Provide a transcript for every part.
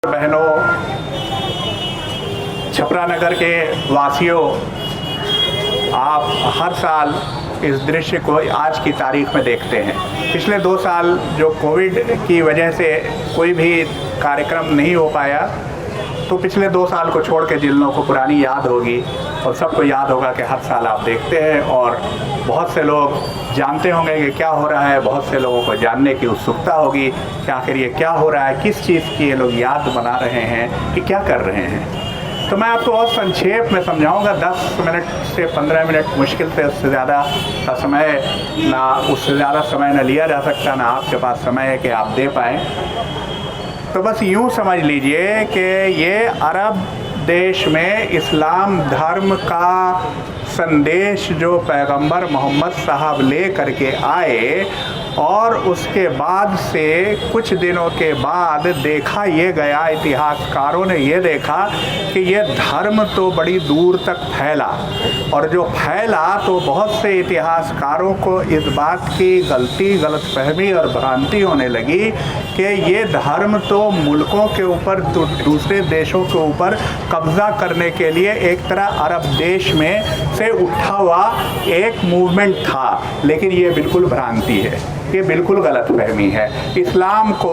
बहनों, छपरा नगर के वासियों, आप हर साल इस दृश्य को आज की तारीख में देखते हैं। पिछले 2 साल जो कोविड की वजह से कोई भी कार्यक्रम नहीं हो पाया, तो पिछले 2 साल को छोड़ के जिन लोगों को पुरानी याद होगी और सबको याद होगा कि हर साल आप देखते हैं और बहुत से लोग जानते होंगे कि क्या हो रहा है। बहुत से लोगों को जानने की उत्सुकता होगी कि आखिर ये क्या हो रहा है, किस चीज़ की ये लोग याद बना रहे हैं, कि क्या कर रहे हैं। तो मैं आपको बहुत संक्षेप में समझाऊंगा। 10 मिनट से 15 मिनट मुश्किल से, उससे ज़्यादा का समय ना, उससे ज़्यादा समय ना लिया जा सकता, ना आपके पास समय है कि आप दे पाएँ। तो बस यूँ समझ लीजिए कि ये अरब देश में इस्लाम धर्म का संदेश जो पैगंबर मोहम्मद साहब ले करके आए, और उसके बाद से कुछ दिनों के बाद देखा ये गया, इतिहासकारों ने ये देखा कि ये धर्म तो बड़ी दूर तक फैला, और जो फैला तो बहुत से इतिहासकारों को इस बात की गलतफहमी और भ्रांति होने लगी कि ये धर्म तो मुल्कों के ऊपर, दूसरे देशों के ऊपर कब्ज़ा करने के लिए एक तरह अरब देश में से उठा हुआ एक मूवमेंट था। लेकिन ये बिल्कुल भ्रांति है, ये बिल्कुल गलतफहमी है। इस्लाम को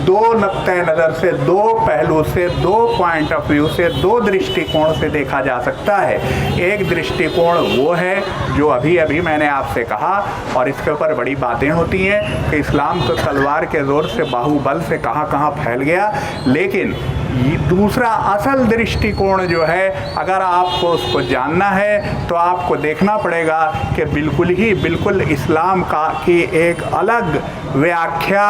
2 नुक्ते नज़र से, 2 पहलू से, 2 पॉइंट ऑफ व्यू से, 2 दृष्टिकोण से देखा जा सकता है। एक दृष्टिकोण वो है जो अभी अभी मैंने आपसे कहा, और इसके ऊपर बड़ी बातें होती हैं कि इस्लाम तो तलवार के ज़ोर से, बाहुबल से कहाँ कहाँ फैल गया। लेकिन दूसरा असल दृष्टिकोण जो है, अगर आपको उसको जानना है तो आपको देखना पड़ेगा कि बिल्कुल इस्लाम की एक अलग व्याख्या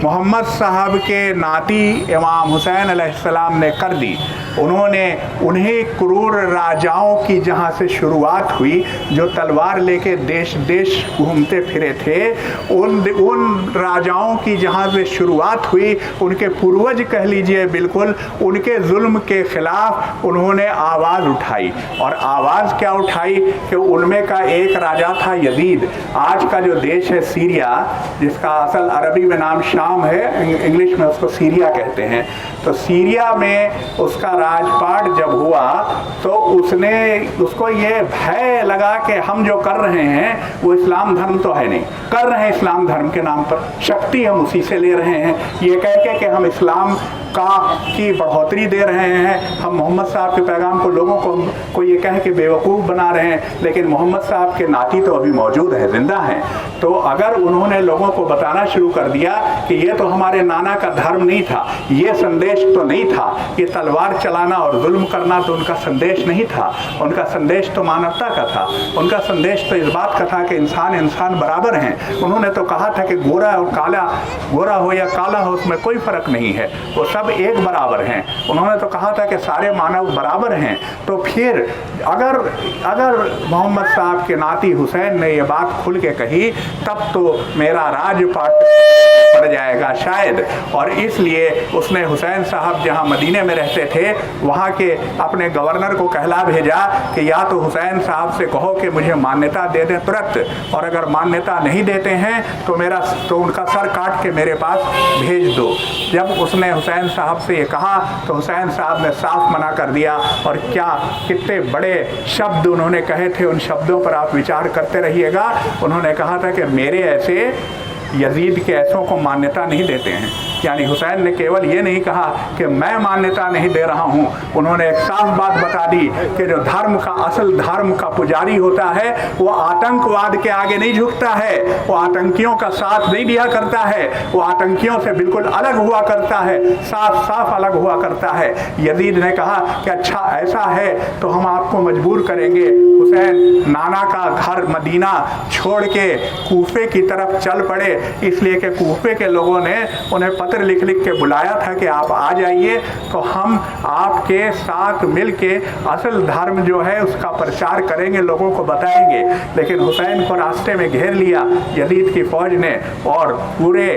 मोहम्मद साहब के नाती इमाम हुसैन अलैहिस्सलाम ने कर दी। उन्होंने उन्हीं क्रूर राजाओं की जहाँ से शुरुआत हुई, जो तलवार लेके देश देश घूमते फिरे थे, उन राजाओं की जहाँ से शुरुआत हुई, उनके पूर्वज कह लीजिए, बिल्कुल उनके जुल्म के ख़िलाफ़ उन्होंने आवाज़ उठाई। और आवाज़ क्या उठाई कि उनमें का एक राजा था यजीद। आज का जो देश है सीरिया, जिसका असल अरबी में नाम शाम है, इंग्लिश में उसको सीरिया कहते हैं, तो सीरिया में उसका राजपाट जब हुआ तो उसको ये भय लगा कि हम जो कर रहे हैं वो इस्लाम धर्म तो है नहीं, कर रहे हैं इस्लाम धर्म के नाम पर, शक्ति हम उसी से ले रहे हैं, ये कह के कि हम इस्लाम की बढ़ोतरी दे रहे हैं, हम मोहम्मद साहब के पैगाम को लोगों को ये कह के बेवकूफ़ बना रहे हैं। लेकिन मोहम्मद साहब के नाती तो अभी मौजूद है, जिंदा हैं। तो अगर उन्होंने लोगों को बताना शुरू कर दिया कि ये तो हमारे नाना का धर्म नहीं था, ये संदेश तो नहीं था, ये तलवार चलाना और जुल्म करना तो उनका संदेश नहीं था, उनका संदेश तो मानवता का था, उनका संदेश तो इस बात का था कि इंसान बराबर हैं। उन्होंने तो कहा था कि गोरा और काला, गोरा हो या काला हो, उसमें कोई फ़र्क नहीं है, वो सब एक बराबर हैं। उन्होंने तो कहा था कि सारे मानव बराबर हैं। तो फिर अगर मोहम्मद साहब के नाती हुसैन ने ये बात खुल के कही, तब तो मेरा राजपाट पड़ जाएगा शायद। और इसलिए उसने हुसैन साहब जहाँ मदीने में रहते थे, वहाँ के अपने गवर्नर को कहला भेजा कि या तो हुसैन साहब से कहो कि मुझे मान्यता दे दें तुरंत, और अगर मान्यता नहीं देते हैं तो उनका सर काट के मेरे पास भेज दो। जब उसने हुसैन साहब से ये कहा तो हुसैन साहब ने साफ मना कर दिया। और कितने बड़े शब्द उन्होंने कहे थे, उन शब्दों पर आप विचार करते रहिएगा। उन्होंने कहा था कि मेरे ऐसे यजीद के ऐसों को मान्यता नहीं देते हैं। यानी हुसैन ने केवल ये नहीं कहा कि मैं मान्यता नहीं दे रहा हूँ, उन्होंने एक साफ बात बता दी कि जो असल धर्म का पुजारी होता है वो आतंकवाद के आगे नहीं झुकता है, वो आतंकियों का साथ नहीं दिया करता है, वो आतंकियों से बिल्कुल अलग हुआ करता है, साफ अलग हुआ करता है। यजीद ने कहा कि अच्छा ऐसा है तो हम आपको मजबूर करेंगे। हुसैन नाना का घर मदीना छोड़ के कूफे की तरफ चल पड़े, इसलिए कि कूफे के लोगों ने उन्हें पत्र लिख के बुलाया था कि आप आ जाइए, तो हम आपके साथ मिलके असल धर्म जो है उसका प्रचार करेंगे, लोगों को बताएंगे। लेकिन हुसैन को रास्ते में घेर लिया यजीद की फौज ने, और पूरे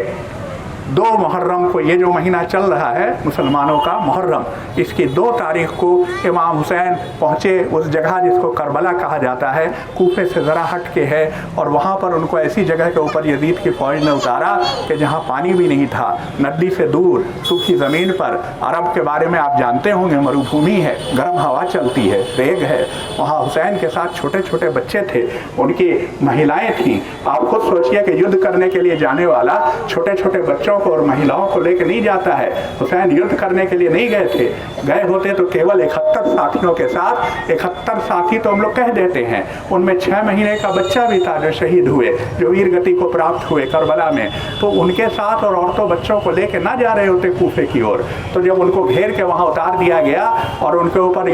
2 मुहर्रम को, ये जो महीना चल रहा है मुसलमानों का मुहर्रम, इसकी 2 तारीख को इमाम हुसैन पहुँचे उस जगह जिसको करबला कहा जाता है, कूफे से ज़रा हट के है, और वहाँ पर उनको ऐसी जगह के ऊपर यजीद की फ़ौज ने उतारा कि जहाँ पानी भी नहीं था, नदी से दूर सूखी ज़मीन पर। अरब के बारे में आप जानते होंगे, मरुभूमि है, गर्म हवा चलती है, रेग है। वहाँ हुसैन के साथ छोटे छोटे बच्चे थे, उनकी महिलाएं थीं। आप खुद सोचिए कि युद्ध करने के लिए जाने वाला छोटे छोटे बच्चों को और महिलाओं को लेकर नहीं जाता है। हुसैन युद्ध करने के लिए नहीं गए थे, गए होते तो केवल 71 साथियों के साथ। 71 साथी तो हम लोग कह देते हैं, उनमें 6 महीने का बच्चा भी था जो शहीद हुए, जो वीर गति को प्राप्त हुए करबला में। तो उनके साथ और औरतों बच्चों को लेकर ना जा रहे होते कूफे की ओर। तो जब उनको घेर के वहाँ उतार दिया गया और उनके ऊपर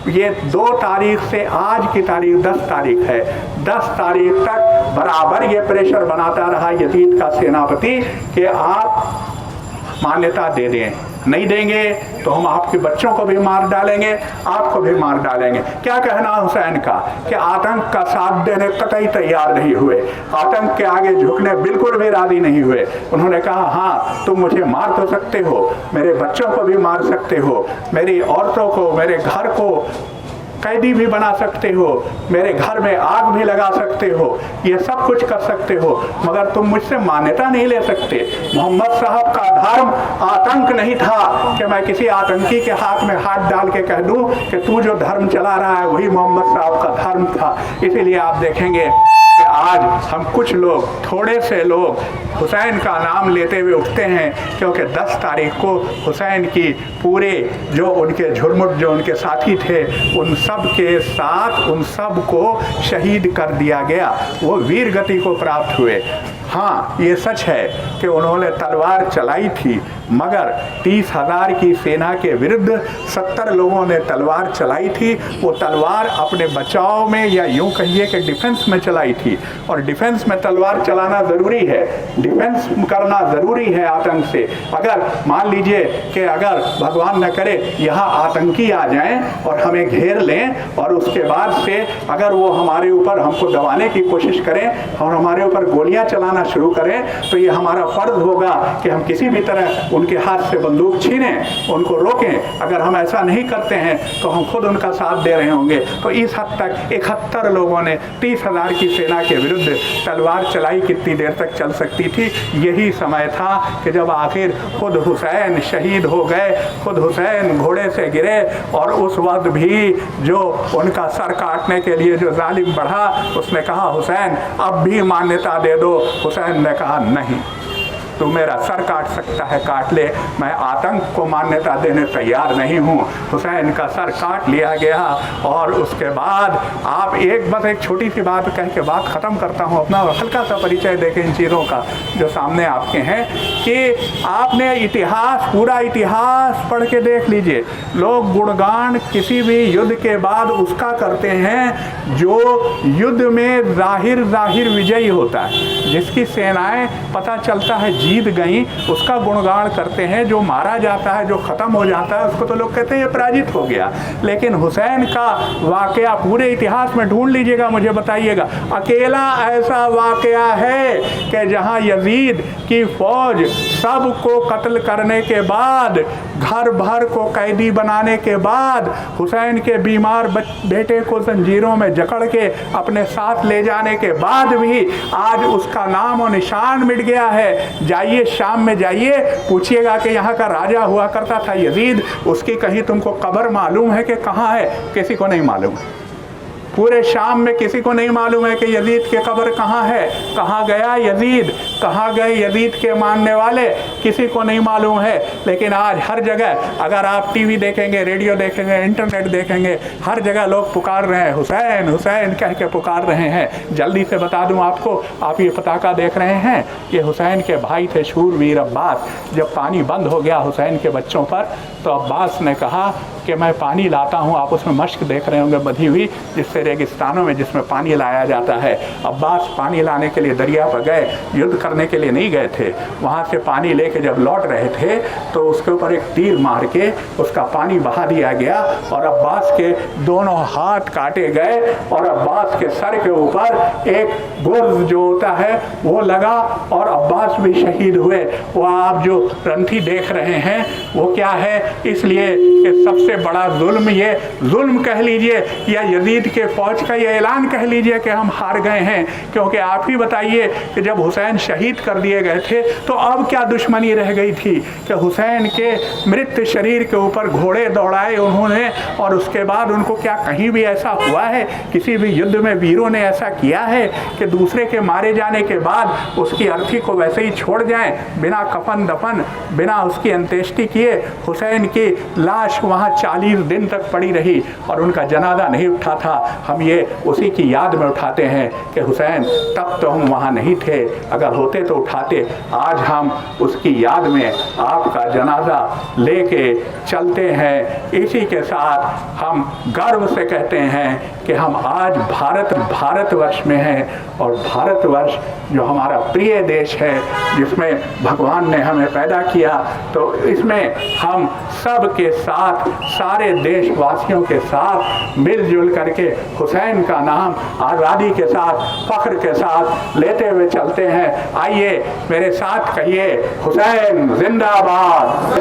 ये 2 तारीख से आज की तारीख 10 तारीख है, 10 तारीख तक बराबर ये प्रेशर बनाता रहा यजीद का सेनापति कि आप मान्यता दे दें, नहीं देंगे तो हम आपके बच्चों को भी मार डालेंगे, आपको भी मार डालेंगे। क्या कहना हुसैन का कि आतंक का साथ देने कतई तैयार नहीं हुए, आतंक के आगे झुकने बिल्कुल भी राजी नहीं हुए। उन्होंने कहा हाँ, तुम मुझे मार तो सकते हो, मेरे बच्चों को भी मार सकते हो, मेरी औरतों को, मेरे घर को कैदी भी बना सकते हो, मेरे घर में आग भी लगा सकते हो, ये सब कुछ कर सकते हो, मगर तुम मुझसे मान्यता नहीं ले सकते। मोहम्मद साहब का धर्म आतंक नहीं था कि मैं किसी आतंकी के हाथ में हाथ डाल के कह दूं कि तू जो धर्म चला रहा है वही मोहम्मद साहब का धर्म था। इसीलिए आप देखेंगे कि आज हम कुछ लोग, थोड़े से लोग हुसैन का नाम लेते हुए उठते हैं, क्योंकि 10 तारीख को हुसैन की पूरे जो उनके झुरमुट जो उनके साथी थे उन सब के साथ उन सब को शहीद कर दिया गया, वो वीर गति को प्राप्त हुए। हाँ, ये सच है कि उन्होंने तलवार चलाई थी, मगर 30,000 की सेना के विरुद्ध 70 लोगों ने तलवार चलाई थी। वो तलवार अपने बचाव में या यूं कहिए कि डिफेंस में चलाई थी, और डिफेंस में तलवार चलाना ज़रूरी है, डिफेंस करना ज़रूरी है आतंक से। अगर मान लीजिए कि अगर भगवान न करे यहाँ आतंकी आ जाएं और हमें घेर लें और उसके बाद से अगर वो हमारे ऊपर हमको दबाने की कोशिश करें और हमारे ऊपर गोलियां चलाना शुरू करें, तो ये हमारा फ़र्ज होगा कि हम किसी भी तरह उनके हाथ से बंदूक छीनें, उनको रोकें। अगर हम ऐसा नहीं करते हैं तो हम खुद उनका साथ दे रहे होंगे। तो इस हद तक 71 लोगों ने 30,000 की सेना के विरुद्ध तलवार चलाई। कितनी देर तक चल सकती थी? यही समय था कि जब आखिर खुद हुसैन शहीद हो गए, खुद हुसैन घोड़े से गिरे, और उस वक्त भी जो उनका सर काटने के लिए जो जालिम बढ़ा, उसने कहा हुसैन अब भी मान्यता दे दो। हुसैन ने कहा नहीं, तू मेरा सर काट सकता है काट ले, मैं आतंक को मान्यता देने तैयार नहीं हूँ। हुसैन का सर काट लिया गया। और उसके बाद आप बस एक छोटी सी बात कह के बात ख़त्म करता हूँ अपना, और हल्का सा परिचय देखें इन चीज़ों का जो सामने आपके हैं, कि आपने इतिहास, पूरा इतिहास पढ़ के देख लीजिए। लोग गुणगान किसी भी युद्ध के बाद उसका करते हैं जो युद्ध में जाहिर विजयी होता है, जिसकी सेनाएं पता चलता है जीत गई, उसका गुणगान करते हैं। जो मारा जाता है, जो ख़त्म हो जाता है, उसको तो लोग कहते हैं ये पराजित हो गया। लेकिन हुसैन का वाकया पूरे इतिहास में ढूंढ लीजिएगा, मुझे बताइएगा, अकेला ऐसा वाकया है कि जहां यजीद की फौज सबको कत्ल करने के बाद, घर भर को कैदी बनाने के बाद, हुसैन के बीमार बेटे को जंजीरों में जकड़ के अपने साथ ले जाने के बाद भी आज उसका नाम और निशान मिट गया है। जाइए शाम में जाइए, पूछिएगा कि यहाँ का राजा हुआ करता था यजीद, उसकी कहीं तुमको कब्र मालूम है कि कहाँ है? किसी को नहीं मालूम। पूरे शाम में किसी को नहीं मालूम है कि यजीद की कब्र कहाँ है, कहाँ गया यजीद, कहाँ गए यजीद के मानने वाले, किसी को नहीं मालूम है। लेकिन आज हर जगह अगर आप टीवी देखेंगे, रेडियो देखेंगे, इंटरनेट देखेंगे, हर जगह लोग पुकार रहे हैं, हुसैन हुसैन कह के पुकार रहे हैं। जल्दी से बता दूं आपको, आप ये पताका देख रहे हैं, ये हुसैन के भाई थे शूरवीर अब्बास। जब पानी बंद हो गया हुसैन के बच्चों पर, तो अब्बास ने कहा कि मैं पानी लाता हूँ, आप उसमें मश्क देख रहे होंगे बधी हुई, जिससे रेगिस्तानों में जिसमें पानी लाया जाता है। अब्बास पानी लाने के लिए दरिया पर गए, युद्ध करने के लिए नहीं गए थे। वहाँ से पानी लेके जब लौट रहे थे तो उसके ऊपर एक तीर मार के उसका पानी बहा दिया गया और अब्बास के दोनों हाथ काटे गए और अब्बास के सर के ऊपर एक गुर्ज जो होता है वो लगा और अब्बास भी शहीद हुए। वो आप जो ग्रंथि देख रहे हैं वो क्या है, इसलिए कि सबसे बड़ा जुल्म, ये जुल्म कह लीजिए या यजीद के फौज का ये ऐलान कह लीजिए कि हम हार गए हैं। क्योंकि आप ही बताइए कि जब हुसैन शहीद कर दिए गए थे तो अब क्या दुश्मनी रह गई थी कि हुसैन के मृत शरीर के ऊपर घोड़े दौड़ाए उन्होंने, और उसके बाद उनको क्या कहीं भी ऐसा हुआ है, किसी भी युद्ध में वीरों ने ऐसा किया है कि दूसरे के मारे जाने के बाद उसकी अर्थी को वैसे ही छोड़ जाएं, बिना कफन दफन, बिना उसकी अंत्येष्टि किए। हुसैन की लाश वहाँ 40 दिन तक पड़ी रही और उनका जनाजा नहीं उठा था। हम ये उसी की याद में उठाते हैं कि हुसैन तब तो हम वहाँ नहीं थे, अगर होते तो उठाते। आज हम उसकी याद में आपका जनाजा लेके चलते हैं। इसी के साथ हम गर्व से कहते हैं कि हम आज भारतवर्ष में हैं और भारतवर्ष जो हमारा प्रिय देश है, जिसमें भगवान ने हमें पैदा किया, तो इसमें हम सब के साथ, सारे देशवासियों के साथ मिलजुल करके हुसैन का नाम आज़ादी के साथ, फख्र के साथ लेते हुए चलते हैं। आइए मेरे साथ कहिए, हुसैन जिंदाबाद।